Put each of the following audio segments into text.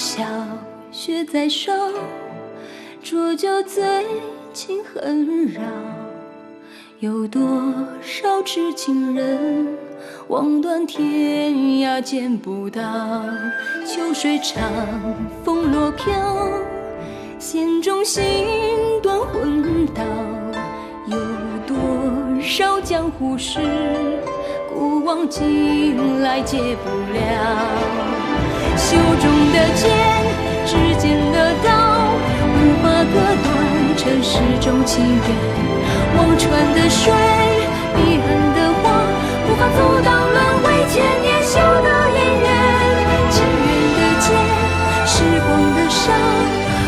小雪在烧，浊酒醉，情恨扰。有多少痴情人，望断天涯见不到。秋水长，风落飘，弦中心断魂道。有多少江湖事，古往今来解不了。袖中的剑，指尖的刀，无法割断尘世中情缘。忘川的水，彼岸的花，无法阻挡轮回千年修的姻缘。情缘的劫，时光的伤，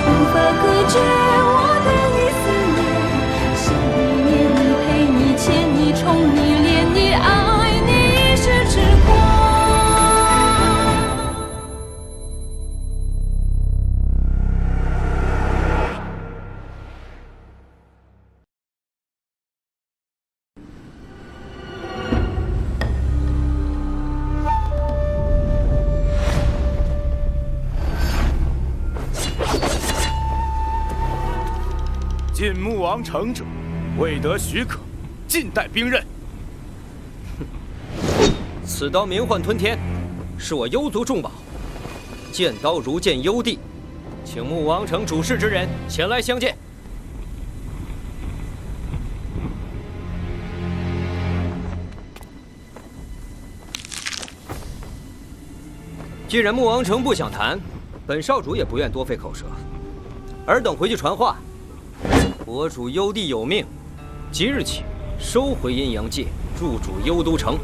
无法隔绝我对你思念。想你念你陪你牵你宠你恋你爱你是痴狂。进穆王城者，未得许可，尽带兵刃。此刀名唤吞天，是我幽族重宝，剑刀如见幽帝，请穆王城主事之人前来相见。既然穆王城不想谈，本少主也不愿多费口舌，尔等回去传话。国主幽帝有命，即日起收回阴阳界，入主幽都城。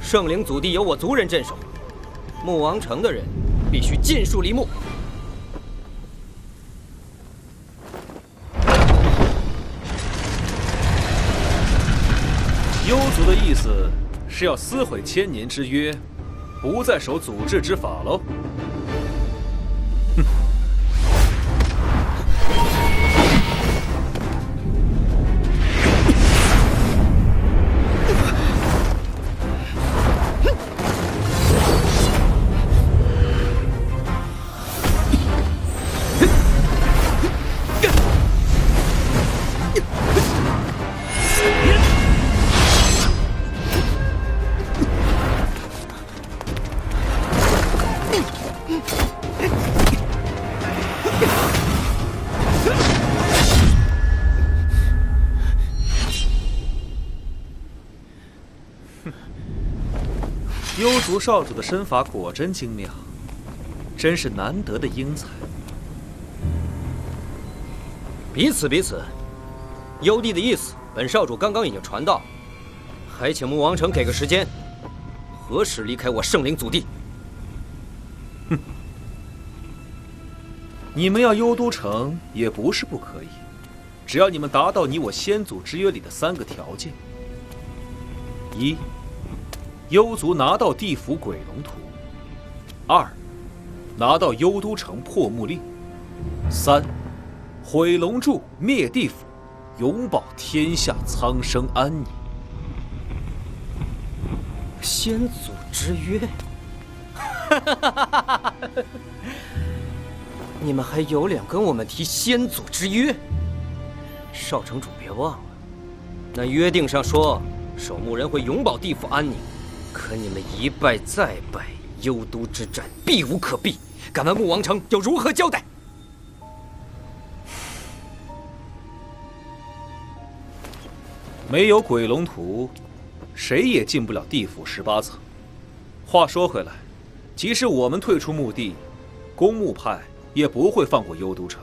圣灵祖地由我族人镇守，穆王城的人必须尽数离墓。幽族的意思是要撕毁千年之约，不再守祖制之法喽？哼！幽族少主的身法果真精妙，真是难得的英才。彼此，幽帝的意思，本少主刚刚已经传到，还请穆王城给个时间，何时离开我圣灵祖地？哼，你们要幽都城也不是不可以，只要你们达到你我先祖之约里的3个条件：一，幽族拿到地府鬼龙图；2，拿到幽都城破木令；3，毁龙柱，灭地府，永保天下苍生安宁。先祖之约，你们还有脸跟我们提先祖之约？少城主别忘了，那约定上说守墓人会永保地府安宁。可你们一败再败，幽都之战避无可避，敢问穆王城又如何交代？没有鬼龙图，谁也进不了地府18层。话说回来，即使我们退出墓地，公墓派也不会放过幽都城。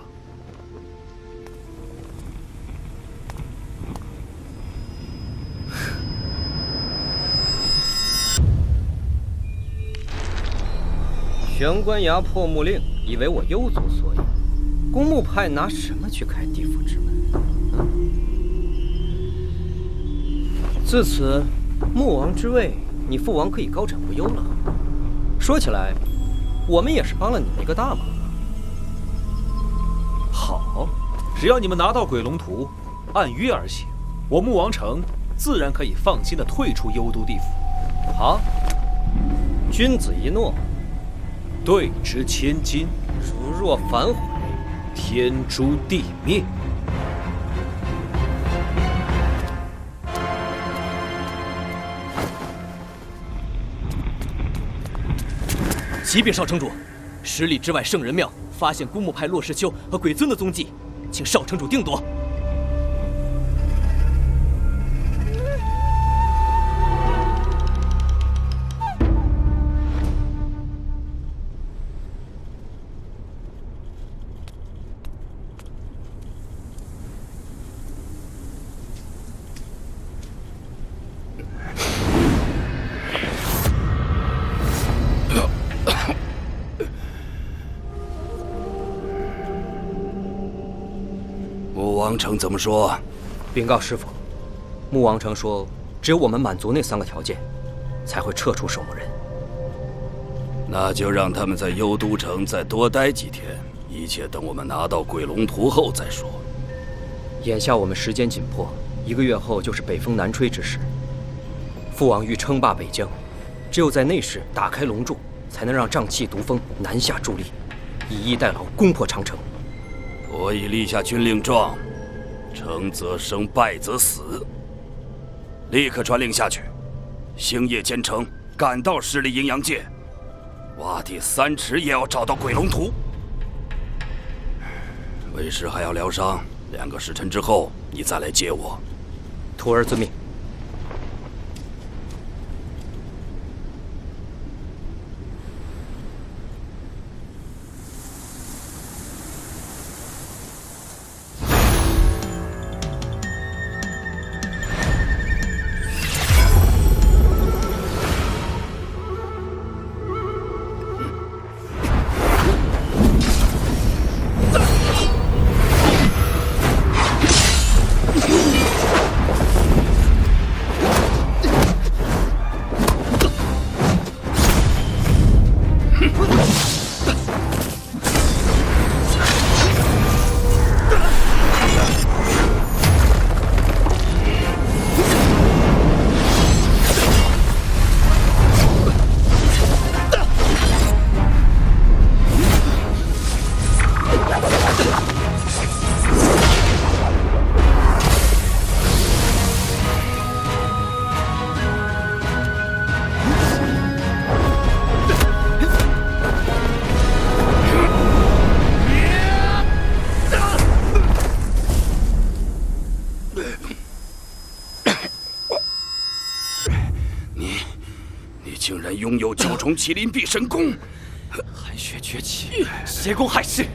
玄关崖破木令，以为我幽族所有，公墓派拿什么去开地府之门？自此，穆王之位，你父王可以高枕无忧了。说起来，我们也是帮了你们一个大忙啊。好，只要你们拿到鬼龙图，按约而行，我穆王城自然可以放心的退出幽都地府。好，君子一诺。对之千金，如若反悔，天诛地灭。启禀少城主，10里之外圣人庙发现孤木派洛世秋和鬼尊的踪迹，请少城主定夺。穆王城怎么说？禀告师傅，穆王城说，只有我们满足那3个条件，才会撤出守墓人。那就让他们在幽都城再多待几天，一切等我们拿到鬼龙图后再说。眼下我们时间紧迫，1个月后就是北风南吹之时。父王欲称霸北疆，只有在那时打开龙柱，才能让瘴气毒蜂南下助力，以逸待劳，攻破长城。我已立下军令状，成则生，败则死。立刻传令下去，星夜兼程，赶到10里阴阳界，挖地3尺也要找到鬼龙图。为师还要疗伤，2个时辰之后你再来接我。徒儿遵命。竟然拥有9重麒麟臂神功，寒血崛起，邪功害世，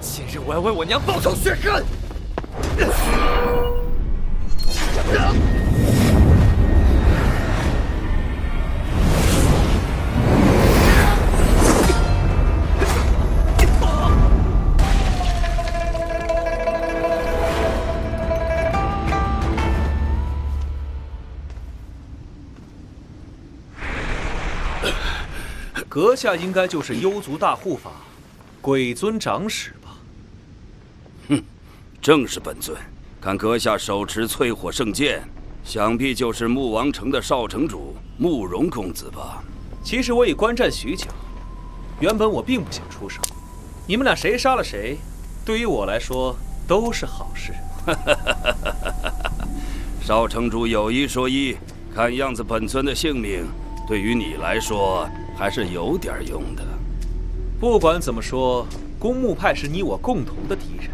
今日我要为我娘报仇雪恨！阁下应该就是幽族大护法鬼尊长史吧？哼，正是本尊。看阁下手持淬火圣剑，想必就是穆王城的少城主慕容公子吧？其实我已观战许久，原本我并不想出手。你们俩谁杀了谁，对于我来说都是好事。少城主有一说一，看样子本尊的性命对于你来说还是有点用的。不管怎么说，公墓派是你我共同的敌人，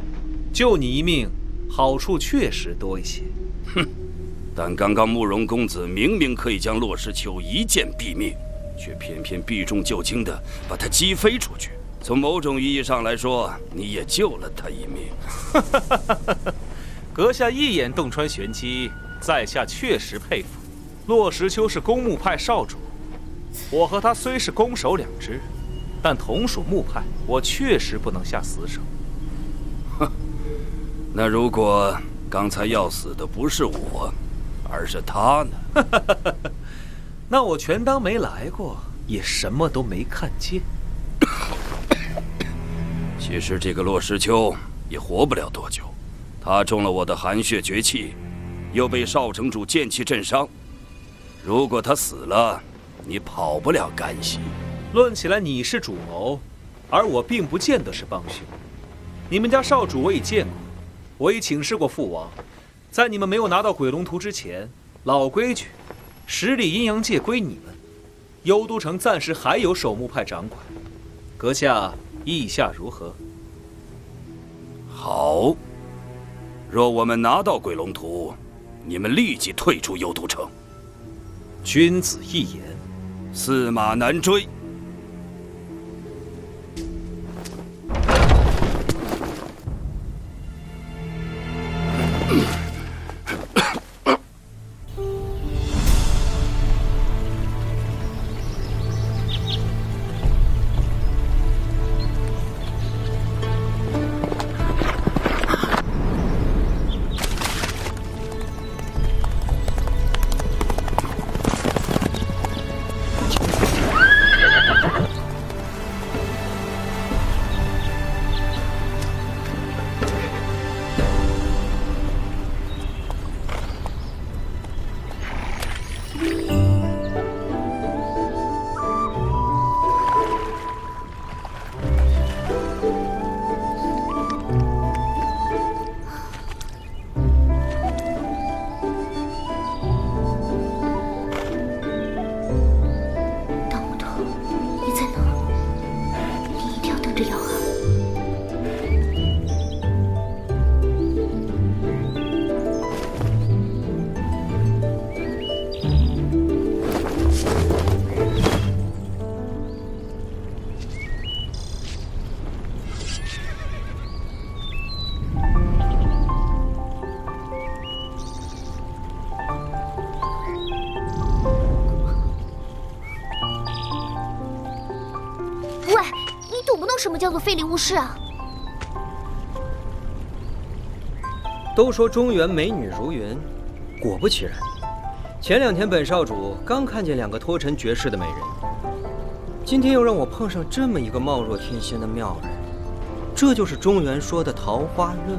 救你一命，好处确实多一些。哼！但刚刚慕容公子明明可以将洛世秋一剑毙命，却偏偏避重就轻地把他击飞出去。从某种意义上来说，你也救了他一命。阁下一眼洞穿玄机，在下确实佩服。洛石秋是公墓派少主，我和他虽是攻守两支，但同属墓派，我确实不能下死手。哼，那如果刚才要死的不是我，而是他呢？那我全当没来过，也什么都没看见。其实这个洛石秋也活不了多久，他中了我的寒血绝气，又被少城主剑气震伤。如果他死了，你跑不了干系。论起来你是主谋，而我并不见得是帮凶。你们家少主我已见过，我已请示过父王，在你们没有拿到鬼龙图之前，老规矩，10里阴阳界归你们，幽都城暂时还有守墓派掌管，阁下意下如何？好，若我们拿到鬼龙图，你们立即退出幽都城。君子一言，驷马难追。什么叫做非礼勿视啊？都说中原美女如云，果不其然，前2天本少主刚看见2个脱尘绝世的美人，今天又让我碰上这么一个貌若天仙的妙人，这就是中原说的桃花运。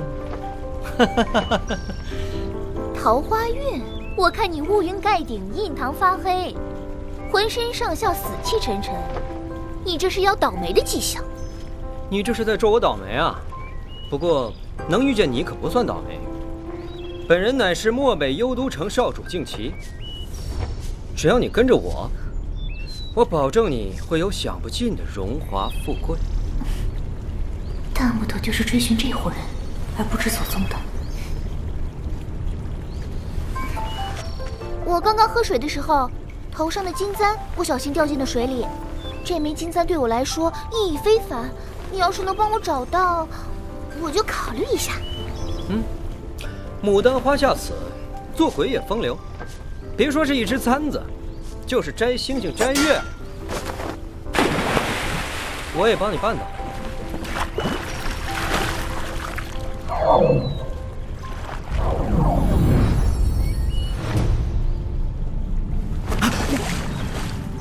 桃花运？我看你乌云盖顶，印堂发黑，浑身上下死气沉沉，你这是要倒霉的迹象。你这是在咒我倒霉啊？不过能遇见你可不算倒霉。本人乃是漠北幽都城少主静琪，只要你跟着我，我保证你会有享不尽的荣华富贵。大木头就是追寻这伙人而不知所踪的。我刚刚喝水的时候，头上的金簪不小心掉进了水里，这枚金簪对我来说意义非凡。你要是能帮我找到，我就考虑一下。牡丹花下此，做鬼也风流。别说是一只簪子，就是摘星星摘月，我也帮你办到。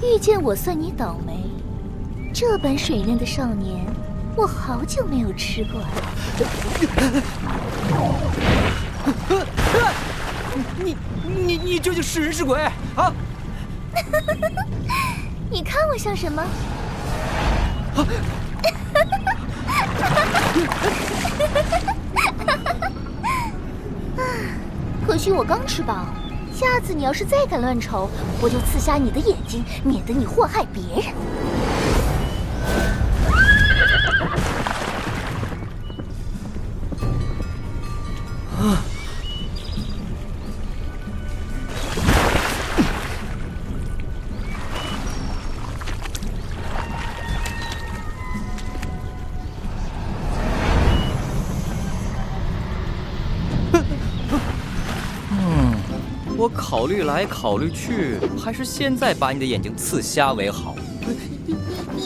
遇见我算你倒霉，这般水嫩的少年，我好久没有吃过了。你究竟是人是鬼啊？你看我像什么？可惜我刚吃饱，下次你要是再敢乱瞅，我就刺瞎你的眼睛，免得你祸害别人。我考虑来考虑去，还是现在把你的眼睛刺瞎为好。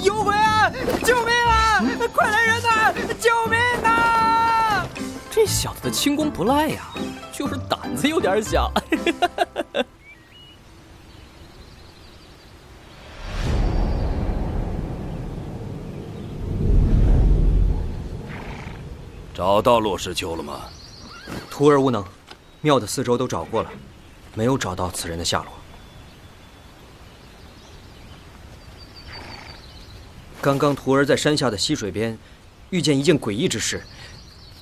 有鬼啊！救命啊！快来人呐！救命啊！这小子的轻功不赖呀，就是胆子有点小。找到洛世秋了吗？徒儿无能，庙的4周都找过了，没有找到此人的下落。刚刚徒儿在山下的溪水边，遇见一件诡异之事，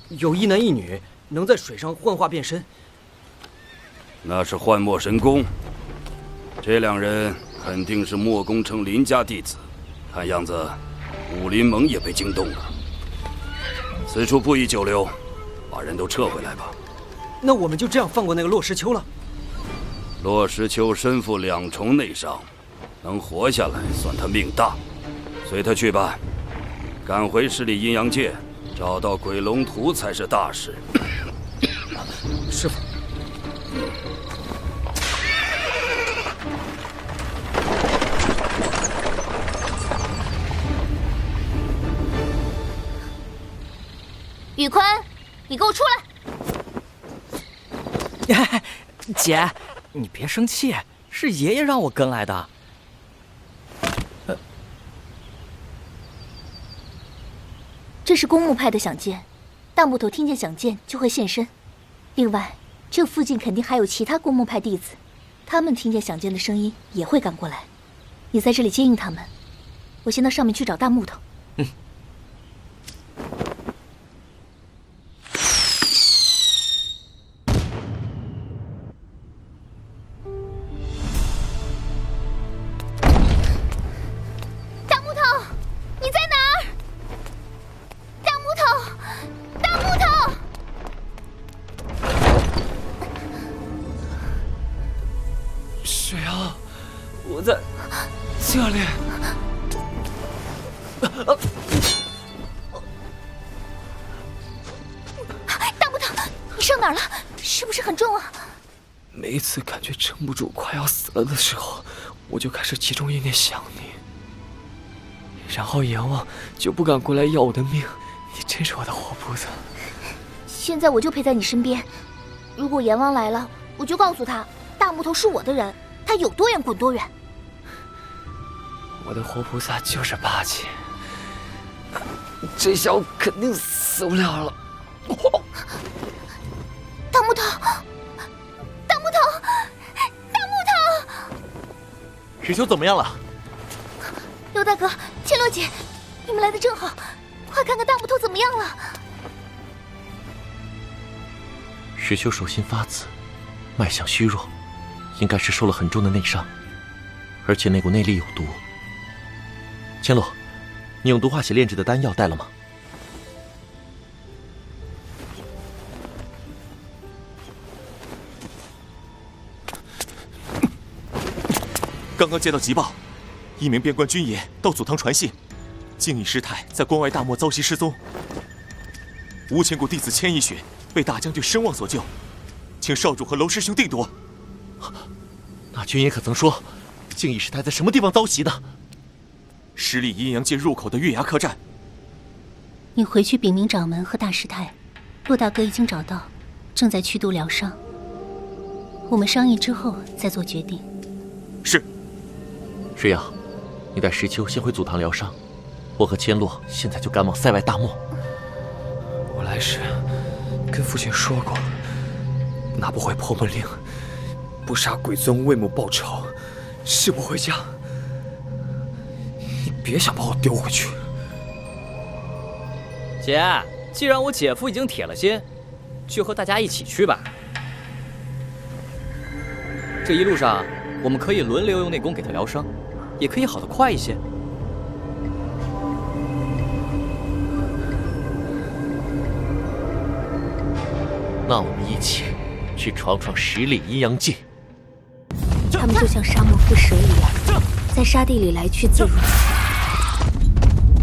有一男一女能在水上幻化变身。那是幻墨神功，这两人肯定是墨宫城林家弟子，看样子武林盟也被惊动了。此处不宜久留，把人都撤回来吧。那我们就这样放过那个洛石秋了？洛石秋身负2重内伤，能活下来算他命大，随他去吧。赶回十里阴阳界，找到鬼龙图才是大事。师父。宇坤，你给我出来！姐，你别生气，是爷爷让我跟来的。这是公墓派的响箭，大木头听见响箭就会现身。另外，这附近肯定还有其他公墓派弟子，他们听见响箭的声音也会赶过来。你在这里接应他们，我先到上面去找大木头。嗯。这里。大木头，你伤哪儿了？是不是很重啊？每一次感觉撑不住、快要死了的时候，我就开始其中一念想你，然后阎王就不敢过来要我的命。你真是我的活菩萨。现在我就陪在你身边，如果阎王来了，我就告诉他，大木头是我的人，他有多远滚多远。我的活菩萨就是霸气，这下我肯定死不了了。大木头，大木头，大木头！石秋怎么样了？刘大哥，千洛姐，你们来的正好，快看看大木头怎么样了。石秋手心发紫，脉象虚弱，应该是受了很重的内伤，而且那股内力有毒。千洛，你用毒化血炼制的丹药带了吗？刚刚接到急报，一名边关军爷到祖堂传信，静义师太在关外大漠遭袭失踪。无情谷弟子千一雪被大将军申望所救，请少主和娄师兄定夺。那军爷可曾说，静义师太在什么地方遭袭的？十里阴阳界入口的月牙客栈。你回去禀明掌门和大师太，骆大哥已经找到，正在驱毒疗伤。我们商议之后再做决定。是。石阳，你带石秋先回祖堂疗伤，我和千洛现在就赶往塞外大漠。我来时跟父亲说过，拿不回破门令，不杀鬼尊为母报仇，誓不回家。你别想把我丢回去。姐，既然我姐夫已经铁了心，就和大家一起去吧。这一路上，我们可以轮流用内功给他疗伤，也可以好得快一些。那我们一起去闯闯十里阴阳界。他们就像沙漠覆蛇一样，在沙地里来去自如。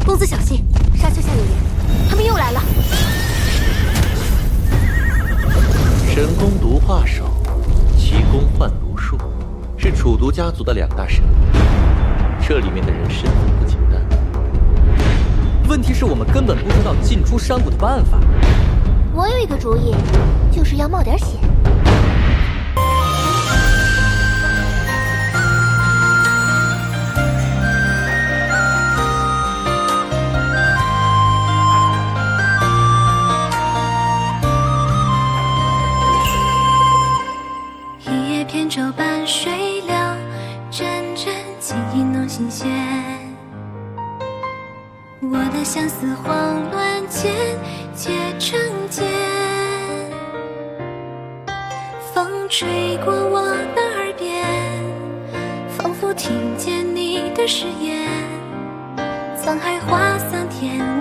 公子小心，沙丘下有人，他们又来了。神功毒化手，奇功幻毒术，是楚毒家族的2大神功。这里面的人身份不简单。问题是我们根本不知道进出山谷的办法。我有一个主意，就是要冒点险。一叶扁舟伴水流，阵阵记忆弄心弦。慌乱间结成茧。风吹过我的耳边，仿佛听见你的誓言。沧海化桑田。